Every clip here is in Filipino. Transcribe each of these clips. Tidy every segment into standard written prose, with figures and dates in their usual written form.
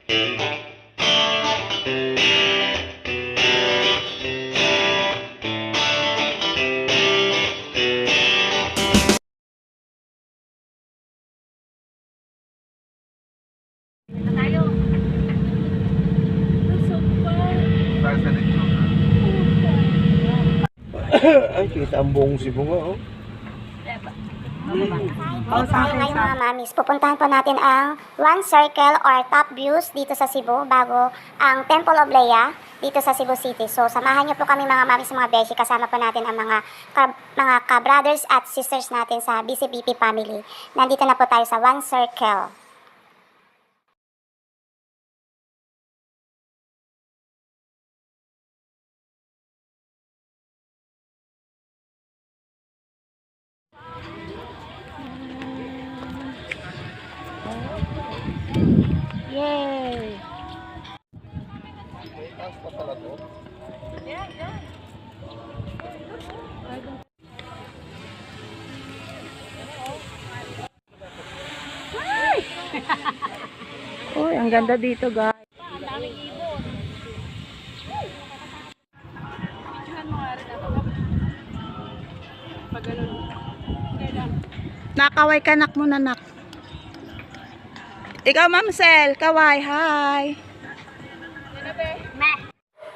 Ay, kita ang buong Cebu nga, oh. Tayo ngayon mga mamis, pupuntahan po natin ang One Circle or Top Views dito sa Cebu bago ang Temple of Lea dito sa Cebu City. So samahan niyo po kami mga mamis, mga beshi, kasama po natin ang mga ka-brothers at sisters natin sa BCBP family. Nandito na po tayo sa One Circle. Yay! Uy, ang ganda dito, guys. Ang daming ibon. Nakaway ka, nak muna, nak. Ikaw, Ma'am Sel, kaway, hi.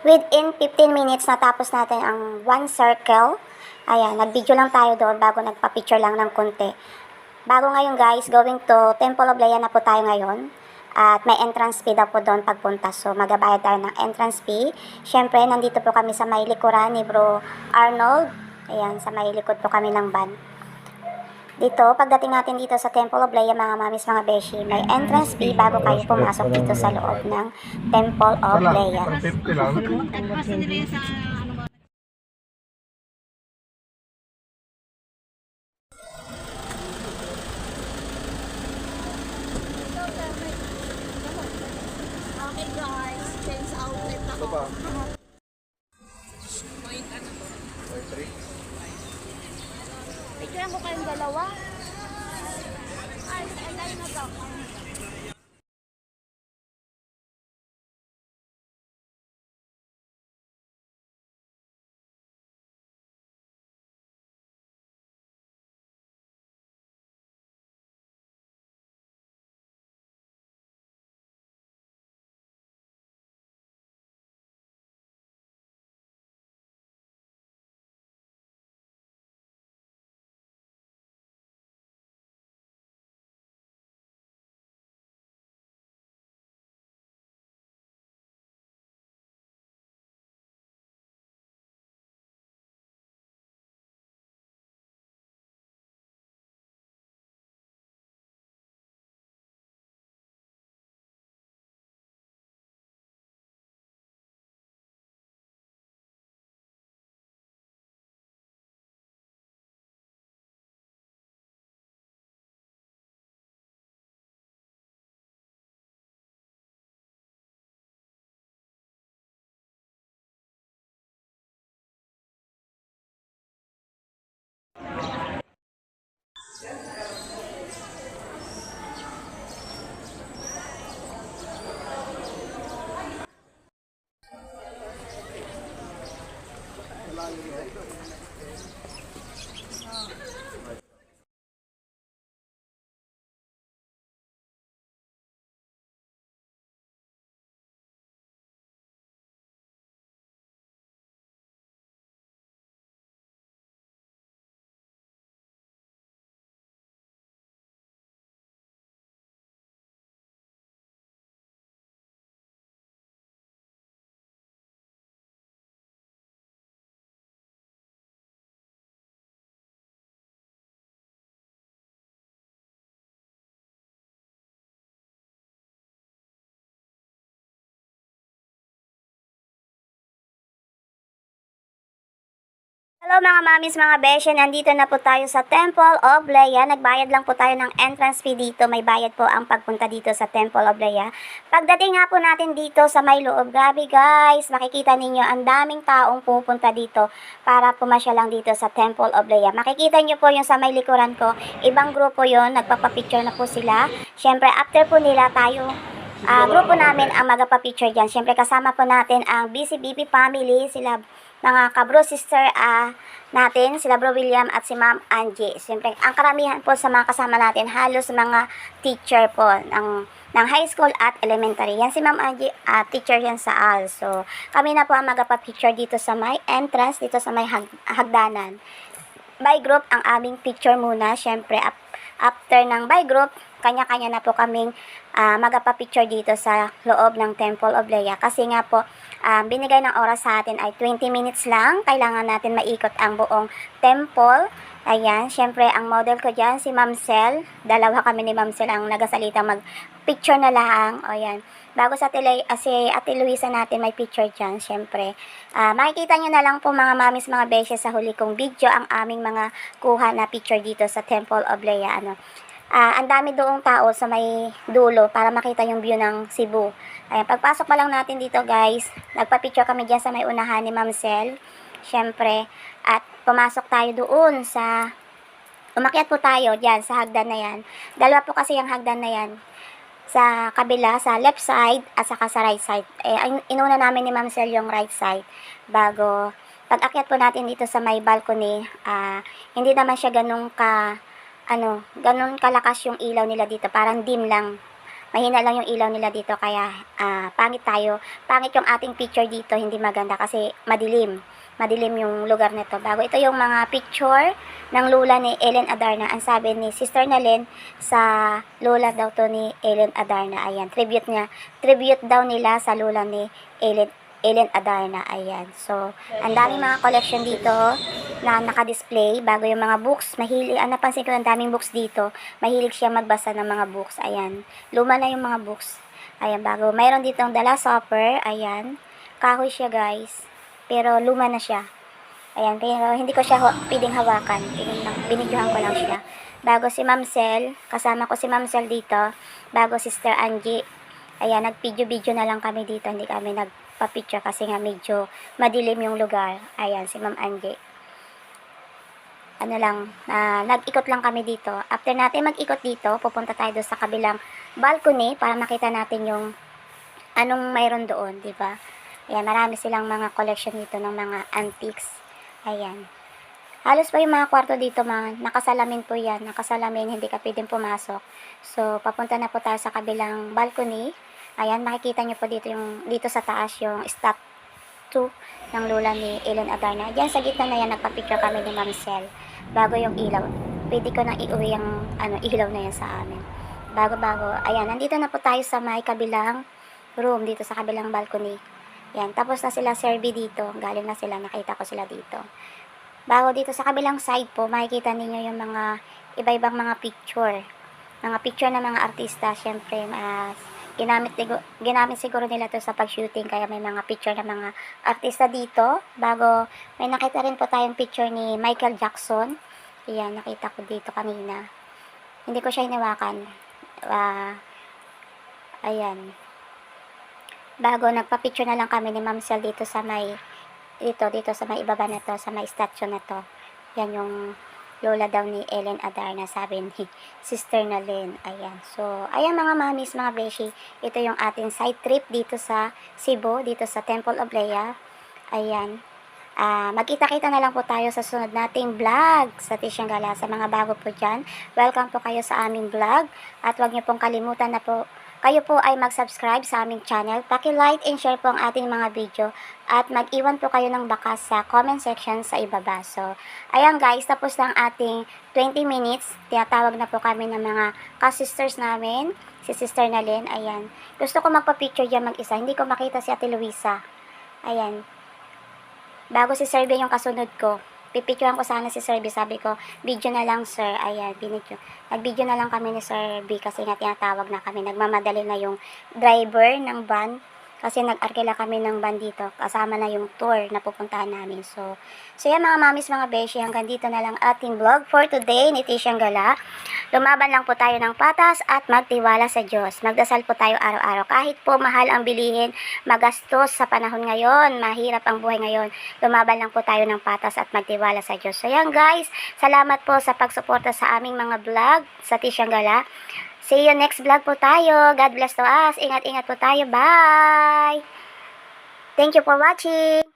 Within 15 minutes natapos natin ang One Circle. Ayan, nag-video lang tayo doon bago nagpa-picture lang ng konti. Bago ngayon guys, going to Temple of Lea na po tayo ngayon. At may entrance fee daw po doon pagpunta. So magabayad tayo ng entrance fee. Siyempre, nandito po kami sa may likuran ni Bro Arnold. Ayan, sa may likod po kami ng van. Dito, pagdating natin dito sa Temple of Lea, mga mamis, mga beshi, may entrance fee bago kayo pumasok dito sa loob ng Temple of Lea. 50 lang. Okay guys, change outlet ako. Picturean ko kayong dalawa. Ay, na daw. Hello mga mamis, mga beshe, nandito na po tayo sa Temple of Lea. Nagbayad lang po tayo ng entrance fee dito. May bayad po ang pagpunta dito sa Temple of Lea. Pagdating nga po natin dito sa may loob, grabe guys, makikita ninyo ang daming taong pupunta dito para pumasya lang dito sa Temple of Lea. Makikita nyo po yung sa may likuran ko, ibang grupo yon, nagpapapicture na po sila. Syempre after po nila tayo grupo namin ang magpa-picture dyan. Siyempre kasama po natin ang BCBP family, sila mga kabro sister natin, sila Bro William at si Ma'am Angie. Siyempre, ang karamihan po sa mga kasama natin, halos mga teacher po ng high school at elementary. Yan si Ma'am Angie, teacher yan sa AL. So, kami na po ang magpa-picture dito sa may entrance, dito sa may hagdanan. By group ang aming picture muna. Siyempre, after ng by group, kanya-kanya na po kaming magpa-picture dito sa loob ng Temple of Leia. Kasi nga po, binigay ng oras sa atin ay 20 minutes lang. Kailangan natin maikot ang buong temple. Ayan, syempre ang model ko dyan, si Ma'am Cel. Dalawa kami ni Ma'am Cel ang nagasalita mag-picture na lang. O yan. Bago sa si Ate Luisa natin may picture dyan, syempre. Makikita nyo na lang po mga mamis, mga beses sa huli kong video ang aming mga kuha na picture dito sa Temple of Leia. Ang dami doong tao sa may dulo para makita yung view ng Cebu. Ayan, pagpasok pa lang natin dito guys, nagpa-picture kami dyan sa may unahan ni Ma'am Cel. Syempre, at pumasok tayo doon umakyat po tayo dyan sa hagdan na yan. Dalawa po kasi yung hagdan na yan. Sa kabila, sa left side at saka sa right side. Inuna namin ni Ma'am Cel yung right side bago pag-akyat po natin dito sa may balcony. Hindi naman siya ganun kalakas yung ilaw nila dito, parang dim lang, mahina lang yung ilaw nila dito, kaya pangit yung ating picture dito, hindi maganda kasi madilim yung lugar nito. Bago ito yung mga picture ng lola ni Ellen Adarna. Ang sabi ni Sister Nalen, sa lola daw to ni Ellen Adarna. Ayan, tribute daw nila sa lola ni Ellen Adarna. Ayan, so ang daming mga collection dito na naka-display. Bago yung mga books, napansin ko ang daming books dito, mahilig siya magbasa ng mga books. Ayan, luma na yung mga books. Ayan, bago mayroon dito ang The Last Supper. Ayan, kahoy siya guys, pero luma na siya. Ayan, pero hindi ko siya pwedeng hawakan. Binidyohan ko lang siya. Bago si Ma'am Cel, kasama ko si Ma'am Cel dito. Bago Sister Angie. Ayan, nag-video na lang kami dito. Hindi kami nagpa-picture kasi nga medyo madilim yung lugar. Ayan, si Ma'am Angie. Nag-ikot lang kami dito. After natin mag-ikot dito, pupunta tayo sa kabilang balcony para makita natin yung anong mayroon doon, di ba? Ayan, marami silang mga collection dito ng mga antiques. Ayan. Halos pa yung mga kwarto dito, nakasalamin po yan. Nakasalamin, hindi ka pwedeng pumasok. So, papunta na po tayo sa kabilang balcony. Ayan, makikita nyo po dito sa taas yung statue ng lola ni Ellen Adarna. Diyan sa gitna na yan, nagpa-picture kami ni Ma'am Cel. Bago yung ilaw. Pwede ko nang iuwi yung ilaw na yan sa amin. Bago. Ayan, nandito na po tayo sa may kabilang room, dito sa kabilang balcony. Yan, tapos na sila Serbi dito. Galing na sila, nakita ko sila dito. Bago dito sa kabilang side po, makikita ninyo yung mga iba-ibang mga picture. Mga picture ng mga artista. Siyempre, ginamit siguro nila to sa pag-shooting. Kaya may mga picture ng mga artista dito. Bago, may nakita rin po tayong picture ni Michael Jackson. Yan, nakita ko dito kanina. Hindi ko siya hinawakan. Ayan. Bago, nagpa-picture na lang kami ni Ma'am Cel dito sa may ibaba na to, sa may statue na to. Yan yung lola daw ni Ellen Adarna, sabi ni Sister Nalen. Ayan. So, ayan mga mamis, mga beshi. Ito yung ating side trip dito sa Cebu, dito sa Temple of Leia. Ayan. Magkita-kita na lang po tayo sa sunod nating vlog sa Tisyangala. Sa mga bago po dyan, welcome po kayo sa aming vlog. At huwag niyo pong kalimutan na po, kayo po ay mag-subscribe sa aming channel. Paki-like and share po ang ating mga video. At mag-iwan po kayo ng bakas sa comment section sa ibaba. So, ayan guys, tapos lang ating 20 minutes. Tinatawag na po kami ng mga ka-sisters namin. Si Sister Nalen, ayan. Gusto ko magpa-picture dyan mag-isa. Hindi ko makita si Ate Luisa. Ayan. Bago si Sir B yung kasunod ko. Pipicturean ko sana si Sir B. Sabi ko, video na lang sir. Ayan, binidyo. Nag-video na lang kami ni Sir B kasi nga tinatawag na kami. Nagmamadali na yung driver ng van. Kasi nag-arkila kami ng van dito. Kasama na yung tour na pupuntahan namin. So yan mga mamis, mga beshi. Hanggang dito na lang ating vlog for today ni Tisyangala. Lumaban lang po tayo ng patas at magtiwala sa Diyos. Magdasal po tayo araw-araw. Kahit po mahal ang bilihin, magastos sa panahon ngayon, mahirap ang buhay ngayon, lumaban lang po tayo ng patas at magtiwala sa Diyos. So yan guys, salamat po sa pagsuporta sa aming mga vlog sa Tisyangala. See you next vlog po tayo. God bless to us. Ingat-ingat po tayo. Bye! Thank you for watching.